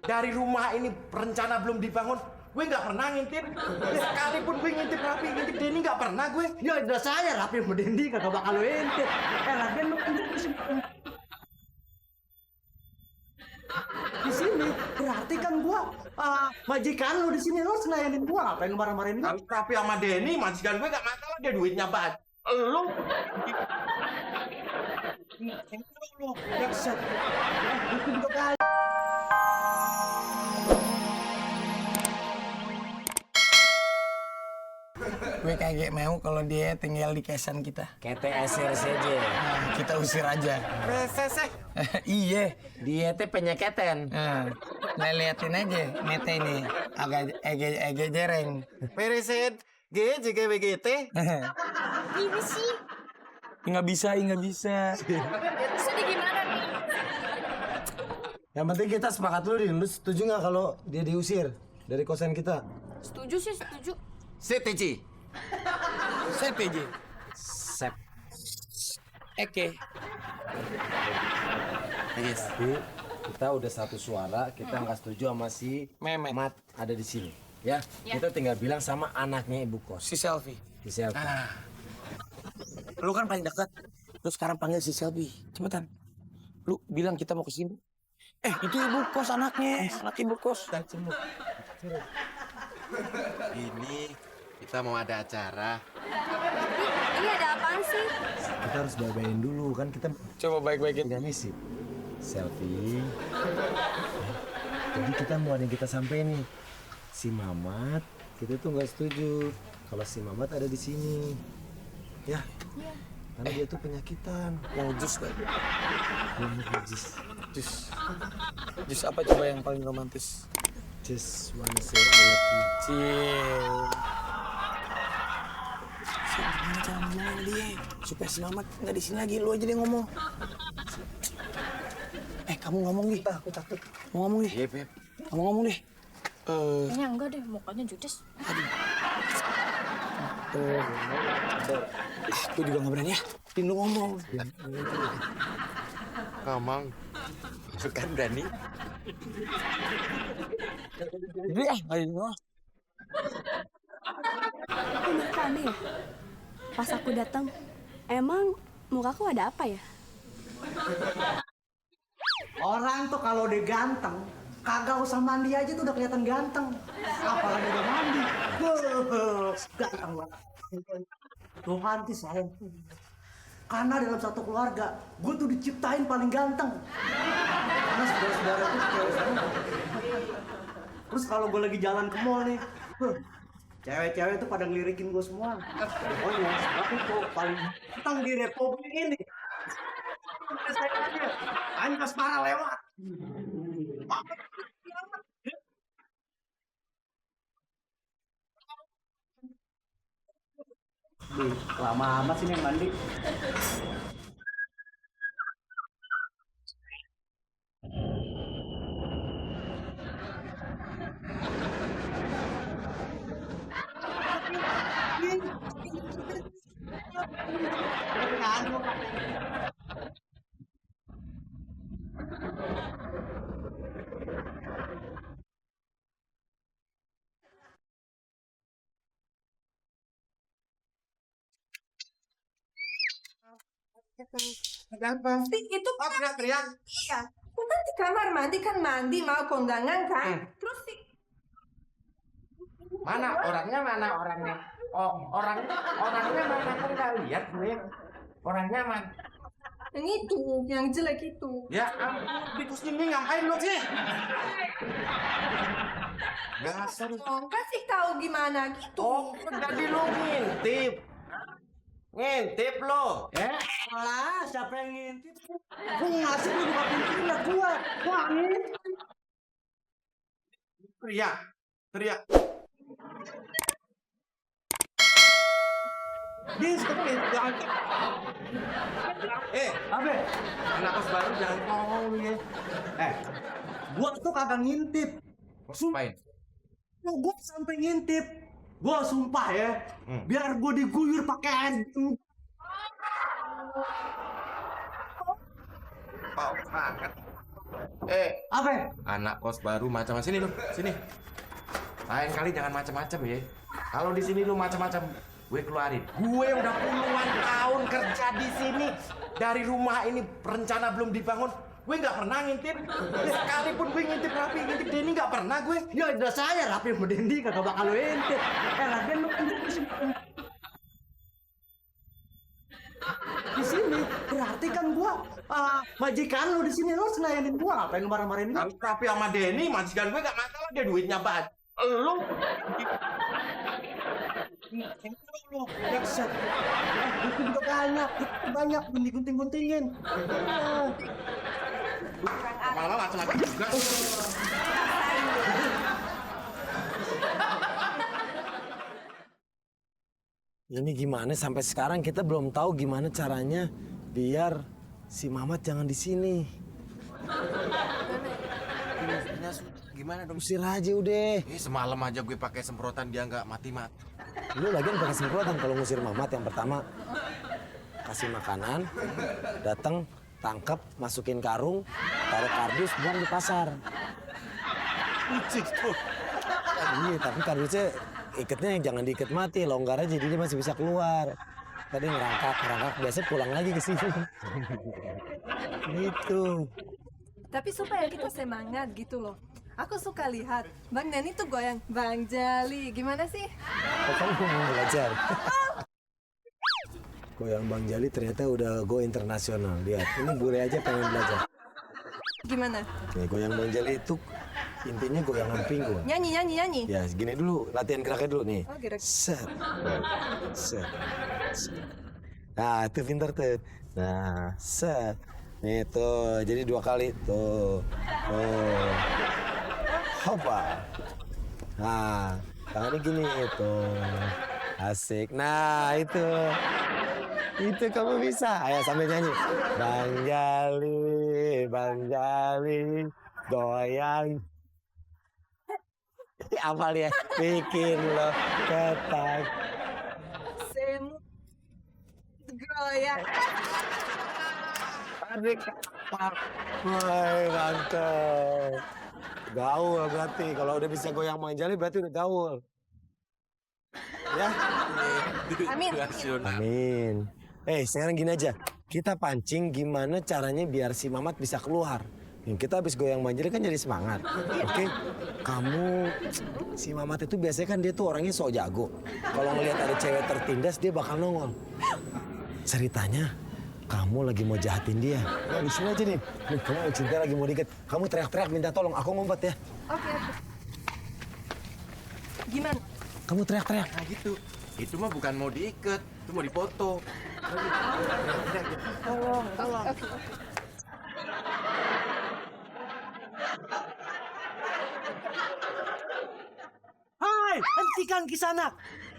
Dari rumah ini rencana belum dibangun, gue nggak pernah ngintip. Sekalipun gue ngintip Rapi, ngintip Denny nggak pernah gue. Ya udah saya Rapi sama Dendi kagak bakal lu intip. Lagian lu di sini berarti kan gua majikan lu di sini, lu selayanin gua, ngapain lu marah-marahin gua? Rapi sama Denny, majikan gue nggak masalah, dia duitnya banget. Lu Maksud itu juga kali. Gue kagak mau kalau dia tinggal di kesan kita. KTSR saja. Nah, kita usir aja. Seseh. Iya. Dia teh penyakitan. Nah, liatin aja mete ini agak jereng. Pereset, GJGWGT. Ini sih. Nggak bisa. Terus ini gimana nih? Yang penting kita sepakat dulu, Din. Lu setuju nggak kalau dia diusir dari kosan kita? Setuju sih, setuju. CTJ. CPJ. Sep. Oke. Tapi kita udah satu suara, kita nggak setuju sama si Memet. Mat ada di sini. Ya, kita tinggal bilang sama anaknya ibu kos. Si Selfie. Si Selfie. Lu kan paling dekat. Lu sekarang panggil si Selfie. Cepetan. Lu bilang kita mau ke sini. Itu ibu kos anaknya. Anak ibu kos. Ini kita mau ada acara. Ini ada apaan sih? Kita harus baik-baikin dulu kan kita Coba baik-baikin. punya misi. Selfie. Jadi kita mau ada yang kita sampein nih. Si Mamat, kita tuh nggak setuju kalau si Mamat ada di sini. Ya. Karena dia tuh penyakitan. Mau jus kan? Jus. Jus apa coba yang paling romantis? Just wanna say I love you. Gimana cara ngomongin dia? Supaya si Mamat nggak di sini lagi. Lu aja dia ngomong. Kamu ngomong nih. Aku takut. Mau ngomong nih. Iya, Beb. Kamu ngomong deh. Kayaknya enggak deh, mukanya judes. Aku juga nggak berani ya. Tin lu ngomong. Ngomong. Bukan berani. Jadi ayo. Kenapa aneh ya? Pas aku datang, emang mukaku ada apa ya? Orang tuh kalau udah ganteng, kagak usah mandi aja tuh udah kelihatan ganteng. Apalagi udah mandi. Ganteng banget. Tuhan sih sayang. Karena dalam satu keluarga, gue tuh diciptain paling ganteng. Karena saudara-saudara tuh cewek semua. Terus kalau gue lagi jalan ke mall nih, cewek-cewek tuh pada ngelirikin gue semua. Pokoknya aku tuh paling ganteng di Republik ini. Ayo pas marah lewat. Lama amat sih yang mandi. Kenapa? Itu Oh, teriak-teriak. iya. Aku kan di kamar mandi kan mandi mau kondangan kan. Terus si Mana orangnya? Oh, orangnya mana? Aku nggak lihat gue. Orangnya mana? yang itu, yang jelek itu. Ya ampun, tikus ini ngapain lu sih? Gasar. Oh, kasih tahu gimana gitu. Oh, jadi lu ngintip. Ngintip lo. Alah, siapa yang ngintip? Gue ngasih lu buka pintunya gue. Wah, ngintip. Teriak. Jangan. Abe, Anak kos baru jangan ngomong lu ya. gua tuh kagak ngintip. Sumpahin. Gua sampai ngintip. Gua sumpah ya, biar gua diguyur pakai air. Bau banget. Apa? Anak kos baru macam-macam sini lu, sini. Lain kali jangan macam-macam ya. Kalau di sini lu macam-macam, gue keluarin. Gue udah puluhan tahun kerja di sini. Dari rumah ini rencana belum dibangun, gue nggak pernah ngintip. Sekalipun gue ngintip rapi, ngintip Denny nggak pernah gue. Ya udah saya rapi sama Dendi kagak bakal lu intip. Lagian lu di sini berarti kan gua majikan lu di sini lu selayanin gua ngapain lu marah-marahin gua? Tapi sama Denny, majikan gue nggak masalah, dia duitnya banyak. Lu Lu Jackson. Itu juga banyak, gunting-guntingin. lama-lama macam-macam juga. Ini gimana sampai sekarang kita belum tahu gimana caranya biar si Mamat jangan di sini. Gimana dong? Usir aja udah. Semalam aja gue pakai semprotan dia nggak mati-mati. Lu lagian pakai semprotan kalau ngusir Mamat yang pertama kasih makanan, datang, tangkap, masukin karung, taruh kardus, buang di pasar. Lucu tuh. Iya, tapi kardusnya ikatnya jangan diikat mati, longgar aja jadi dia masih bisa keluar. Tadi ngerangkak, biasa pulang lagi ke sini. Gitu. Tapi supaya kita semangat gitu loh. Aku suka lihat Bang Denny tuh goyang Bang Jali. Gimana sih? Oh, kamu mau belajar? Goyang Bang Jali ternyata udah go internasional. Lihat, ini bule aja pengen belajar. Gimana? Nih, goyang Bang Jali itu intinya goyangan pinggul. Nyanyi. Ya, segini dulu, latihan geraknya dulu nih. Oh, gerak. Set. Nah, itu pintar tuh. Nah, set. Nih tuh, jadi 2 kali tuh. Oh. Hopa. Nah, tangannya gini itu. Asik. Nah, itu. Itu kamu bisa. Ayo sambil nyanyi. Bang Jali, goyang. Apa ya? Bikin lo ketak. Semut goyang. Adik. Woi, mantap. Gaul berarti. Kalau udah bisa goyang Bang Jali berarti udah gaul. Ya. Amin. Sekarang gini aja. Kita pancing gimana caranya biar si Mamat bisa keluar. Kita habis goyang Bang Jali kan jadi semangat. Oke? Kamu, si Mamat itu biasanya kan dia tuh orangnya sok jago. Kalau ngelihat ada cewek tertindas dia bakal nongol. Ceritanya, kamu lagi mau jahatin dia. Nah, di sini aja nih. Nih, kamu cinta lagi mau diikat. Kamu teriak-teriak minta tolong, aku ngumpet ya. Oke. Gimana? Kamu teriak-teriak. Nah gitu. Itu mah bukan mau diikat, itu mau dipoto. Tolong. Hai, hentikan Kisanak.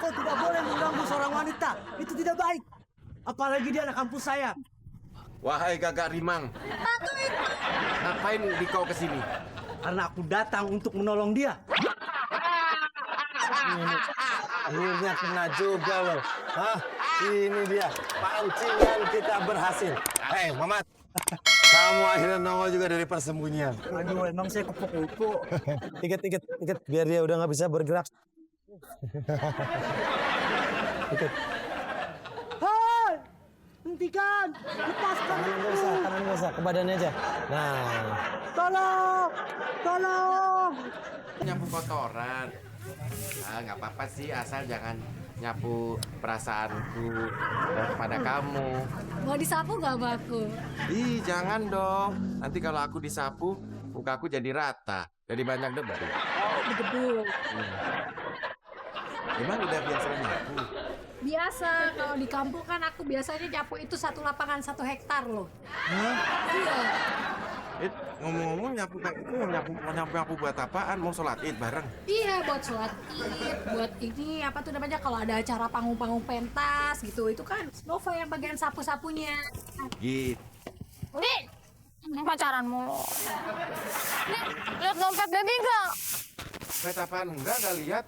Kau tidak boleh mengganggu seorang wanita. Itu tidak baik. Apalagi dia anak kampus saya. Wahai Gagak Rimang. Ngapain di kau kesini? Karena aku datang untuk menolong dia. Akhirnya kena juga loh. Hah? Ini dia. Pancingan kita berhasil. Hei, Mamat. Kamu akhirnya nongol juga dari persembunyian. Aduh, emang saya kupu-kupu. Ikat. Biar dia udah nggak bisa bergerak. Ikat. Hai, hentikan. Lepaskan aku. Tangan nggak usah. Ke badannya aja. Nah. Tolong. Nyapu kotoran. Nggak apa-apa sih, asal jangan nyapu perasaanku kepada kamu. Mau disapu gak sama aku? Ih, jangan dong. Nanti kalau aku disapu, mukaku jadi rata. Jadi banyak debu. Oh, berdebu. Gimana udah biasa nyapu? Biasa, kalau di kampung kan aku biasanya nyapu itu 1 lapangan 1 hektar loh. Iya. Ngomong-ngomong nyapu kayak itu nyapu buat apaan? Mau sholat id bareng? Iya, buat sholat id, buat ini apa tuh namanya kalau ada acara panggung-panggung pentas gitu. Itu kan Nova yang bagian sapu-sapunya. Gitu. Nih, pacaran mulu. Nih, lihat dompet baby gak? Buat apaan? Enggak lihat.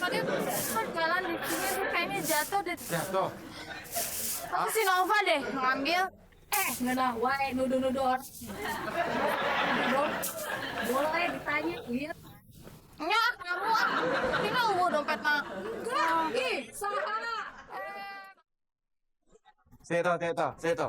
Tadi kan jalan di sini tuh kayaknya jatuh deh. Jatuh. Aku si Nova deh ngambil. ngeunah wae nuduh-nuduh orang. Boleh ditanya, lihat. Nya, kamu ah. Ini mau dompet mah. Enggak, ih, saha. Seto.